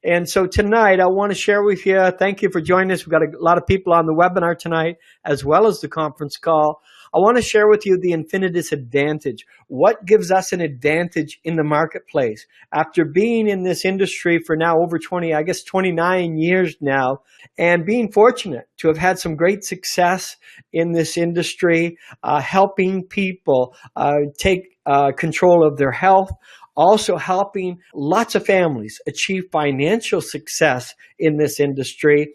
And so tonight I want to share with you, thank you for joining us. We've got a lot of people on the webinar tonight as well as the conference call. I want to share with you the Infinitus Advantage. What gives us an advantage in the marketplace? After being in this industry for now over 29 years now, and being fortunate to have had some great success in this industry, helping people take control of their health, also helping lots of families achieve financial success in this industry.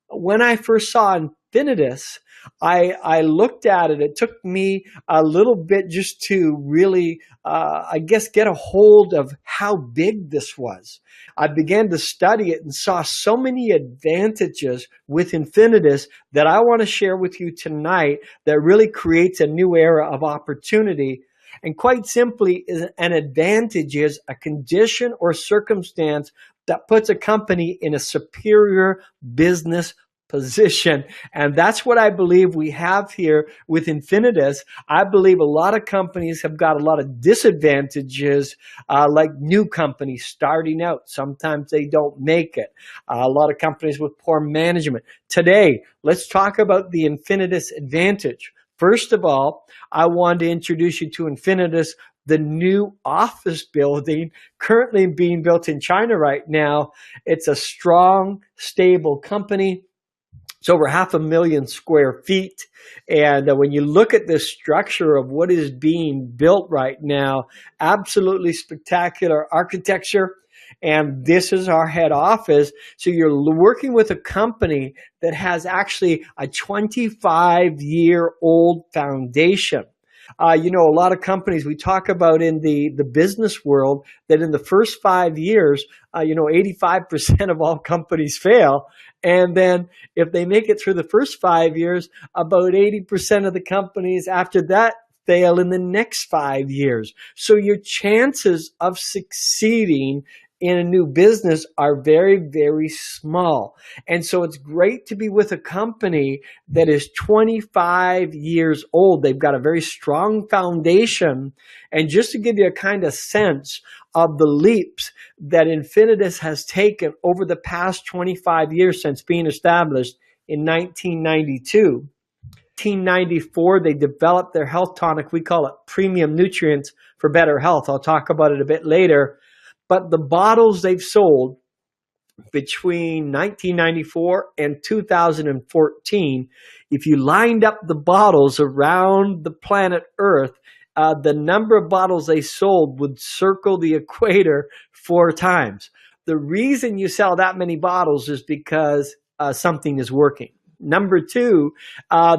When I first saw Infinitus, I looked at it. It took me a little bit just to really, get a hold of how big this was. I began to study it and saw so many advantages with Infinitus that I want to share with you tonight that really creates a new era of opportunity. And quite simply, an advantage is a condition or circumstance that puts a company in a superior business position. And that's what I believe we have here with Infinitus. I believe a lot of companies have got a lot of disadvantages, like new companies starting out. Sometimes they don't make it. A lot of companies with poor management. Today, let's talk about the Infinitus Advantage. First of all, I want to introduce you to Infinitus, the new office building currently being built in China right now. It's a strong, stable company. It's over 500,000 square feet. And when you look at the structure of what is being built right now, absolutely spectacular architecture. And this is our head office. So you're working with a company that has actually a 25-year-old foundation. A lot of companies we talk about in the business world that in the first 5 years, 85% of all companies fail. And then if they make it through the first 5 years, about 80% of the companies after that fail in the next 5 years. So your chances of succeeding in a new business are very, very small. And so it's great to be with a company that is 25 years old. They've got a very strong foundation. And just to give you a kind of sense of the leaps that Infinitus has taken over the past 25 years since being established in 1992. 1994, they developed their health tonic. We call it premium nutrients for better health. I'll talk about it a bit later. But the bottles they've sold between 1994 and 2014, if you lined up the bottles around the planet Earth, the number of bottles they sold would circle the equator 4 times. The reason you sell that many bottles is because something is working. Number 2,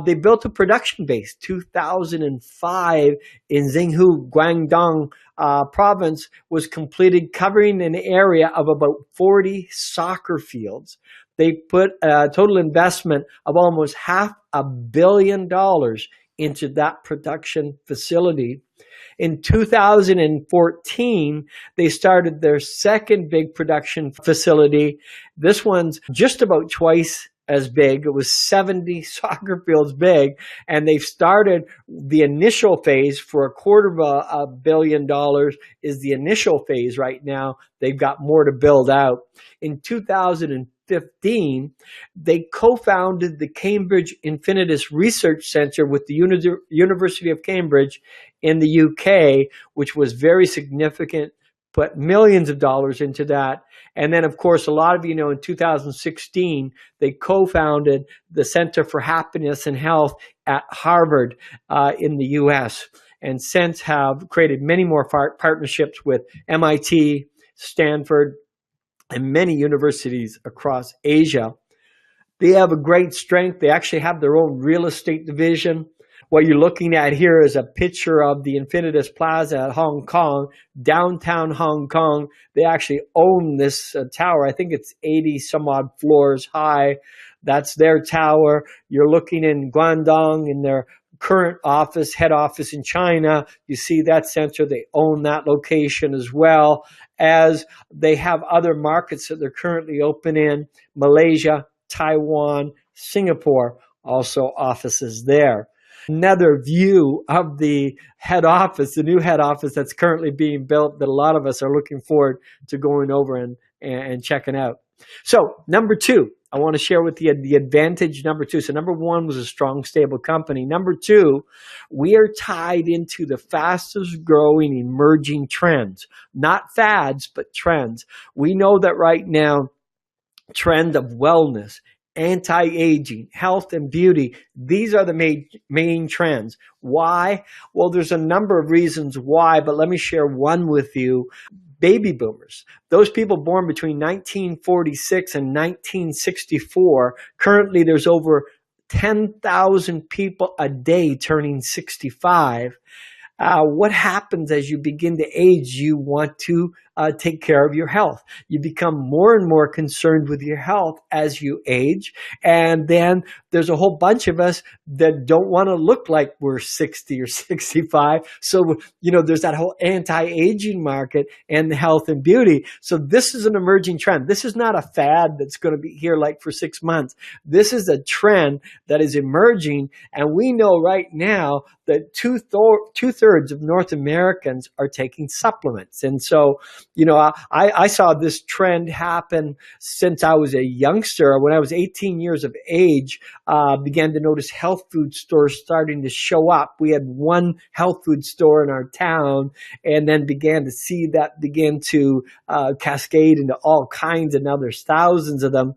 they built a production base. 2005 in Xinhu, Guangdong province was completed, covering an area of about 40 soccer fields. They put a total investment of almost $500 million into that production facility. In 2014, they started their second big production facility. This one's just about twice as big. It was 70 soccer fields big, and they've started the initial phase for $250 million is the initial phase right now. They've got more to build out. In 2015, they co-founded the Cambridge Infinitus Research Centre with the University of Cambridge in the UK, which was very significant, put millions of dollars into that. And then, of course, a lot of you know, in 2016, they co-founded the Center for Happiness and Health at Harvard in the US, and since have created many more partnerships with MIT, Stanford, and many universities across Asia. They have a great strength. They actually have their own real estate division. What you're looking at here is a picture of the Infinitus Plaza at Hong Kong, downtown Hong Kong. They actually own this tower. I think it's 80 some odd floors high. That's their tower. You're looking in Guangdong in their current office, head office in China. You see that center. They own that location as well, as they have other markets that they're currently open in: Malaysia, Taiwan, Singapore, also offices there. Another view of the head office, the new head office that's currently being built, that a lot of us are looking forward to going over and checking out. So number two, I want to share with you the advantage number two. So number one was a strong, stable company. Number two, we are tied into the fastest growing emerging trends, not fads, but trends. We know that right now, trend of wellness, anti-aging, health and beauty. These are the main trends. Why? Well, there's a number of reasons why, but let me share one with you. Baby boomers, those people born between 1946 and 1964, currently there's over 10,000 people a day turning 65. What happens as you begin to age? You want to take care of your health. You become more and more concerned with your health as you age. And then there's a whole bunch of us that don't want to look like we're 60 or 65. So, there's that whole anti-aging market and the health and beauty. So this is an emerging trend. This is not a fad that's going to be here like for 6 months. This is a trend that is emerging. And we know right now that two-thirds of North Americans are taking supplements. And so, I saw this trend happen since I was a youngster. When I was 18 years of age, began to notice health food stores starting to show up. We had one health food store in our town, and then began to see that begin to cascade into all kinds, and now there's thousands of them.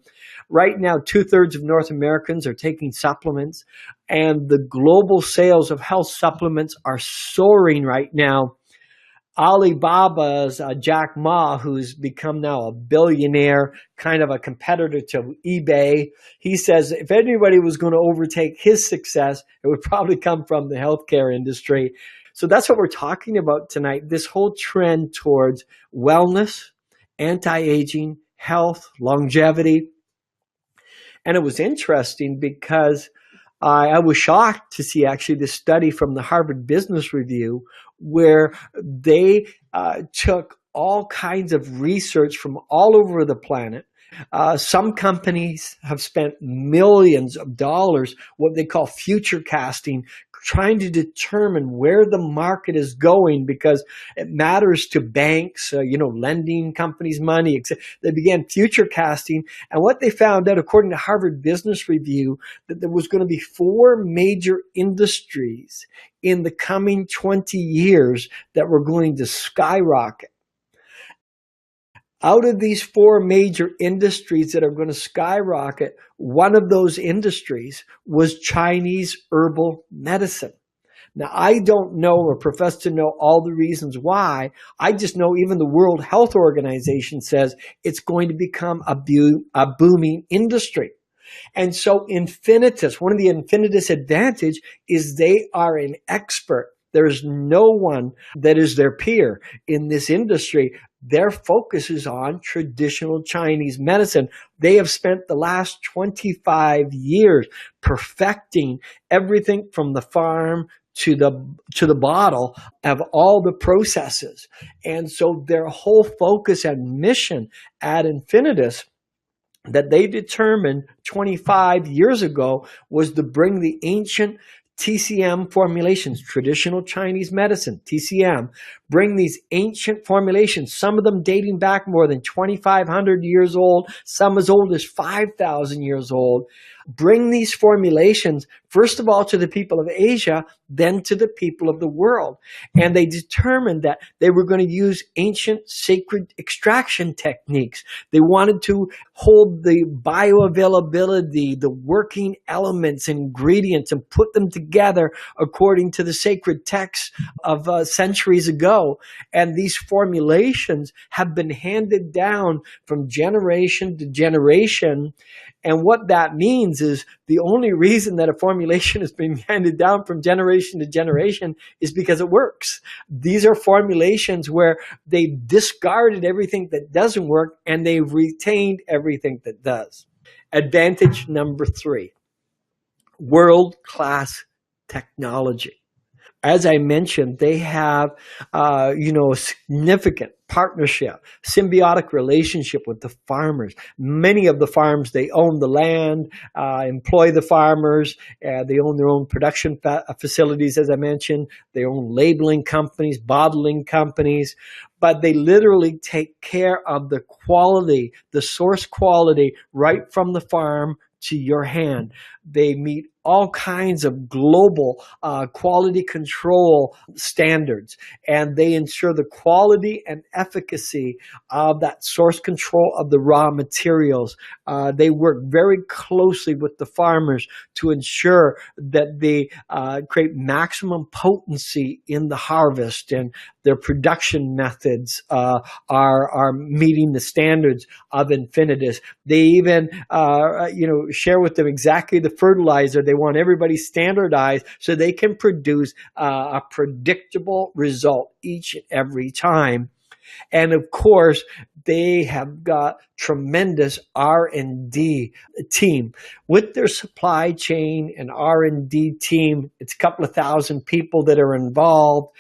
Right now, two-thirds of North Americans are taking supplements, and the global sales of health supplements are soaring right now. Alibaba's Jack Ma, who's become now a billionaire, kind of a competitor to eBay, he says if anybody was going to overtake his success, it would probably come from the healthcare industry. So that's what we're talking about tonight, this whole trend towards wellness, anti-aging, health, longevity. And it was interesting because I was shocked to see actually this study from the Harvard Business Review where they took all kinds of research from all over the planet. Some companies have spent millions of dollars, what they call future casting, trying to determine where the market is going because it matters to banks, lending companies money. They began future casting. And what they found out, according to Harvard Business Review, that there was going to be 4 major industries in the coming 20 years that were going to skyrocket. Out of these 4 major industries that are going to skyrocket, one of those industries was Chinese herbal medicine. Now, I don't know or profess to know all the reasons why. I just know even the World Health Organization says it's going to become a booming industry. And so Infinitus, one of the Infinitus Advantage is they are an expert. There's no one that is their peer in this industry. Their focus is on traditional Chinese medicine. They have spent the last 25 years perfecting everything from the farm to the bottle of all the processes. And so their whole focus and mission at Infinitus that they determined 25 years ago was to bring the ancient TCM formulations, traditional Chinese medicine, TCM, bring these ancient formulations, some of them dating back more than 2,500 years old, some as old as 5,000 years old, bring these formulations, first of all, to the people of Asia, then to the people of the world. And they determined that they were going to use ancient sacred extraction techniques. They wanted to hold the bioavailability, the working elements, ingredients, and put them together according to the sacred texts of centuries ago. And these formulations have been handed down from generation to generation. And what that means is the only reason that a formulation is being handed down from generation to generation is because it works. These are formulations where they've discarded everything that doesn't work and they've retained everything that does. Advantage number 3, world-class technology. As I mentioned, they have, a significant partnership, symbiotic relationship with the farmers. Many of the farms, they own the land, employ the farmers, they own their own production facilities, as I mentioned. They own labeling companies, bottling companies, but they literally take care of the quality, the source quality, right from the farm to your hand. They meet all kinds of global quality control standards, and they ensure the quality and efficacy of that source control of the raw materials. They work very closely with the farmers to ensure that they create maximum potency in the harvest, and their production methods are meeting the standards of Infinitus. They even share with them exactly the fertilizer they want everybody standardized so they can produce a predictable result each and every time. And of course, they have got tremendous R&D team. With their supply chain and R&D team, it's a couple of thousand people that are involved.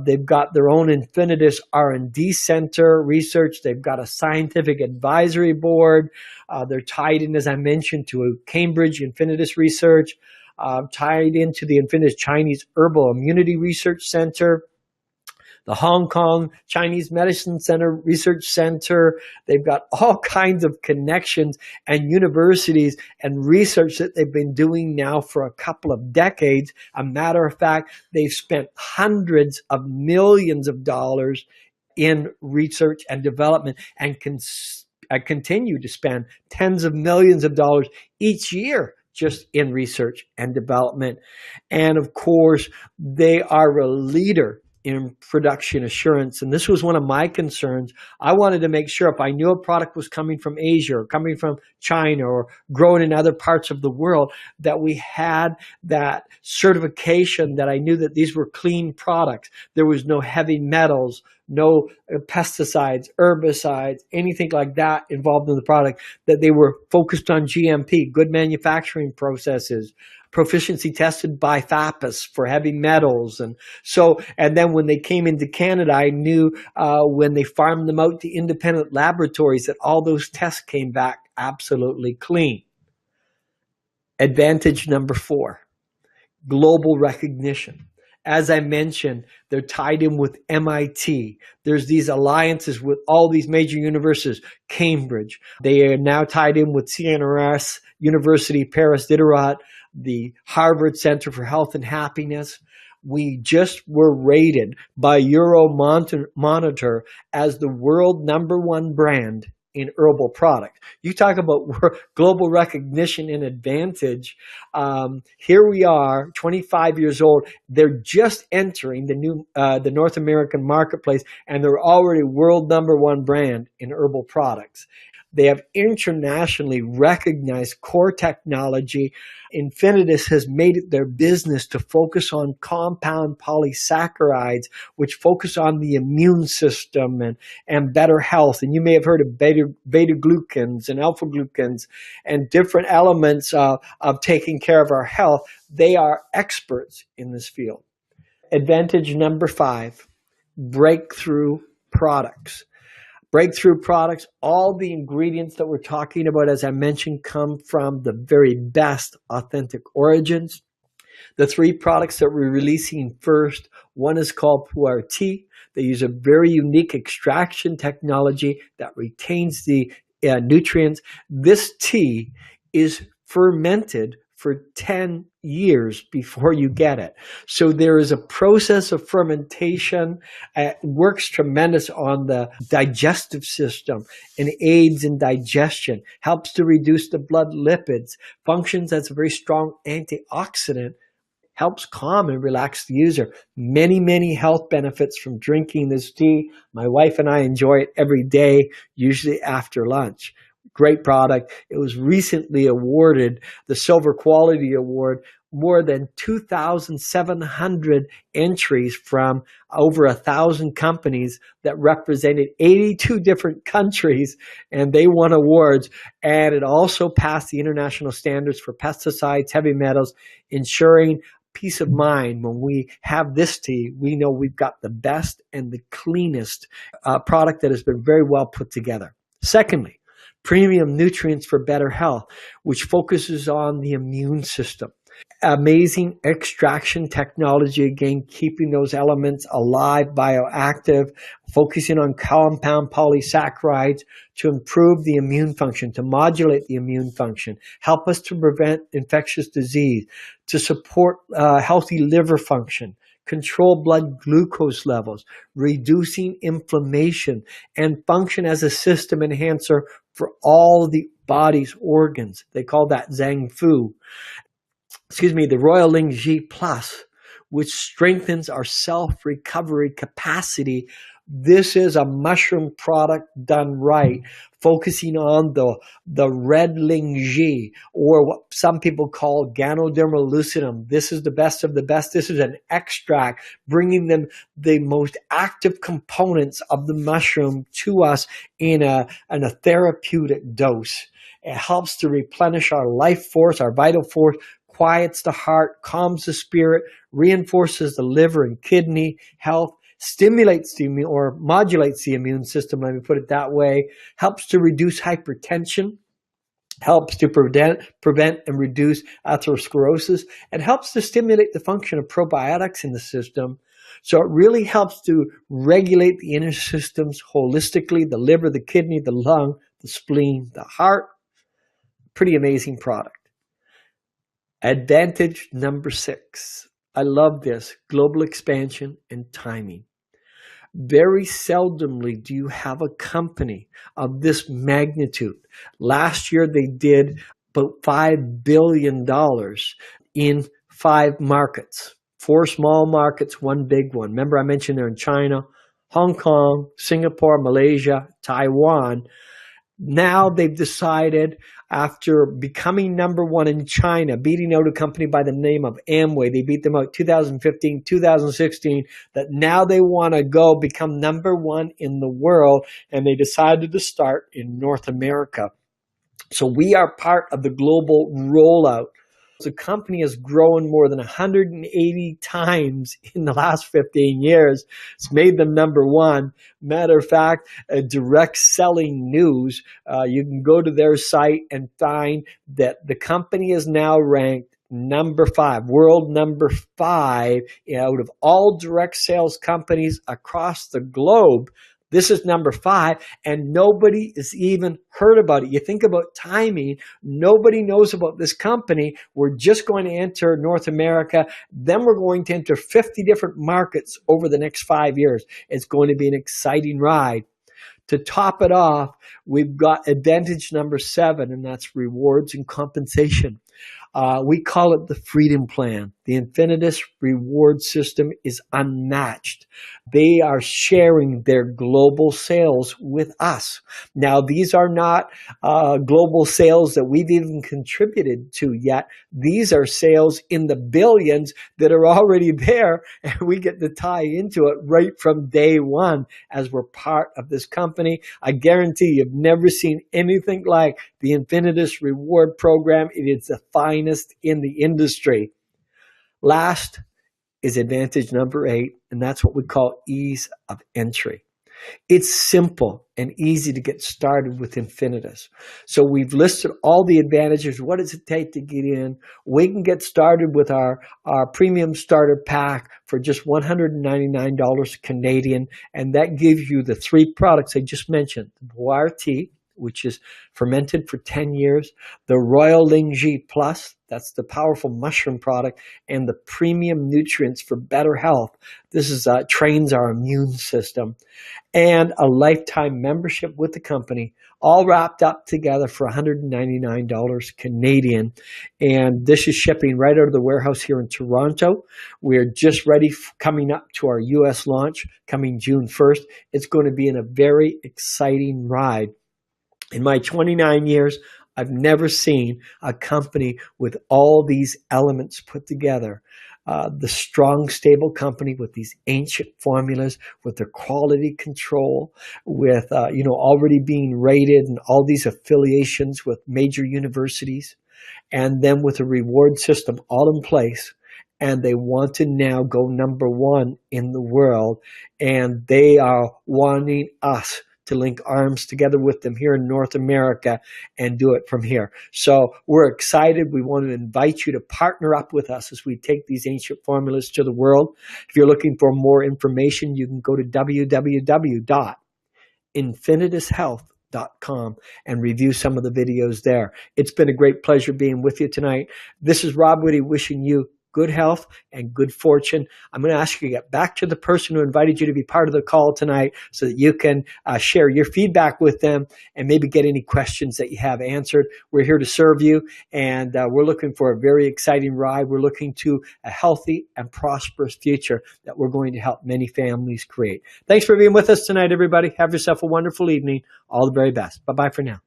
They've got their own Infinitus R&D center research. They've got a scientific advisory board. They're tied in, as I mentioned, to a Cambridge Infinitus research, tied into the Infinitus Chinese Herbal Immunity Research Center, the Hong Kong Chinese Medicine Center Research Center. They've got all kinds of connections and universities and research that they've been doing now for a couple of decades. A matter of fact, they've spent hundreds of millions of dollars in research and development, and continue to spend tens of millions of dollars each year just in research and development. And of course, they are a leader in production assurance. And this was one of my concerns. I wanted to make sure if I knew a product was coming from Asia or coming from China or grown in other parts of the world, that we had that certification, that I knew that these were clean products. There was no heavy metals, no pesticides, herbicides, anything like that involved in the product, that they were focused on GMP, good manufacturing processes, proficiency tested by FAPAS for heavy metals. And then when they came into Canada, I knew when they farmed them out to independent laboratories that all those tests came back absolutely clean. Advantage number 4, global recognition. As I mentioned, they're tied in with MIT. There's these alliances with all these major universities, Cambridge. They are now tied in with CNRS, University Paris Diderot, the Harvard Center for Health and Happiness. We just were rated by Euromonitor as the world #1 brand in herbal products. You talk about global recognition and advantage. Here we are, 25 years old. They're just entering the North American marketplace, and they're already world #1 brand in herbal products. They have internationally recognized core technology. Infinitus has made it their business to focus on compound polysaccharides, which focus on the immune system and better health. And you may have heard of beta-glucans and alpha-glucans and different elements of taking care of our health. They are experts in this field. Advantage number 5, breakthrough products. Breakthrough products, all the ingredients that we're talking about, as I mentioned, come from the very best authentic origins. The 3 products that we're releasing first, one is called Pu'er Tea. They use a very unique extraction technology that retains the nutrients. This tea is fermented for 10 years before you get it. So there is a process of fermentation. It works tremendous on the digestive system and aids in digestion, helps to reduce the blood lipids, functions as a very strong antioxidant, helps calm and relax the user. Many, many health benefits from drinking this tea. My wife and I enjoy it every day, usually after lunch. Great product. It was recently awarded the Silver Quality Award. More than 2,700 entries from over 1,000 companies that represented 82 different countries, and they won awards. And it also passed the international standards for pesticides, heavy metals, ensuring peace of mind when we have this tea. We know we've got the best and the cleanest product that has been very well put together. Secondly, premium nutrients for better health, which focuses on the immune system. Amazing extraction technology, again, keeping those elements alive, bioactive, focusing on compound polysaccharides to improve the immune function, to modulate the immune function, help us to prevent infectious disease, to support healthy liver function, control blood glucose levels, reducing inflammation, and function as a system enhancer for all the body's organs. They call that Zhang Fu. The Royal Ling G Plus, which strengthens our self-recovery capacity. This is a mushroom product done right, focusing on the red Ling G, or what some people call Ganoderma lucidum. This is the best of the best. This is an extract, bringing them the most active components of the mushroom to us in a therapeutic dose. It helps to replenish our life force, our vital force, quiets the heart, calms the spirit, reinforces the liver and kidney health, stimulates the immune or modulates the immune system, let me put it that way, helps to reduce hypertension, helps to prevent and reduce atherosclerosis, and helps to stimulate the function of probiotics in the system. So it really helps to regulate the inner systems holistically, the liver, the kidney, the lung, the spleen, the heart. Pretty amazing product. Advantage number 6. I love this. Global expansion and timing. Very seldomly do you have a company of this magnitude. Last year they did about $5 billion in 5 markets. 4 small markets, 1 big one. Remember I mentioned they're in China, Hong Kong, Singapore, Malaysia, Taiwan. Now they've decided, after becoming number 1 in China, beating out a company by the name of Amway, they beat them out 2015, 2016, that now they want to go become number 1 in the world, and they decided to start in North America. So we are part of the global rollout. The company has grown more than 180 times in the last 15 years. It's made them number 1. Matter of fact, direct selling news, you can go to their site and find that the company is now ranked number 5, world number 5 out of all direct sales companies across the globe. This is number 5, and nobody has even heard about it. You think about timing. Nobody knows about this company. We're just going to enter North America. Then we're going to enter 50 different markets over the next 5 years. It's going to be an exciting ride. To top it off, we've got advantage number 7, and that's rewards and compensation. We call it the Freedom Plan. The Infinitus reward system is unmatched. They are sharing their global sales with us. Now, these are not global sales that we've even contributed to yet. These are sales in the billions that are already there, and we get to tie into it right from day 1 as we're part of this company. I guarantee you've never seen anything like the Infinitus reward program. It is the finest in the industry. Last is advantage number 8, and that's what we call ease of entry. It's simple and easy to get started with Infinitus. So we've listed all the advantages. What does it take to get in? We can get started with our premium starter pack for just $199 Canadian, and that gives you the 3 products I just mentioned. The Boire tea, which is fermented for 10 years, the Royal Ling G Plus, that's the powerful mushroom product, and the premium nutrients for better health. This is trains our immune system, and a lifetime membership with the company, all wrapped up together for $199 Canadian. And this is shipping right out of the warehouse here in Toronto. We're just ready, coming up to our US launch coming June 1st. It's going to be in a very exciting ride. In my 29 years, I've never seen a company with all these elements put together. The strong, stable company with these ancient formulas, with their quality control, with already being rated and all these affiliations with major universities, and then with a reward system all in place, and they want to now go number one in the world. And they are wanting us to link arms together with them here in North America and do it from here. So we're excited. We want to invite you to partner up with us as we take these ancient formulas to the world. If you're looking for more information, you can go to www.infinitushealth.com and review some of the videos there. It's been a great pleasure being with you tonight. This is Rob Whitty wishing you good health and good fortune. I'm going to ask you to get back to the person who invited you to be part of the call tonight so that you can share your feedback with them and maybe get any questions that you have answered. We're here to serve you, and we're looking for a very exciting ride. We're looking to a healthy and prosperous future that we're going to help many families create. Thanks for being with us tonight, everybody. Have yourself a wonderful evening. All the very best. Bye-bye for now.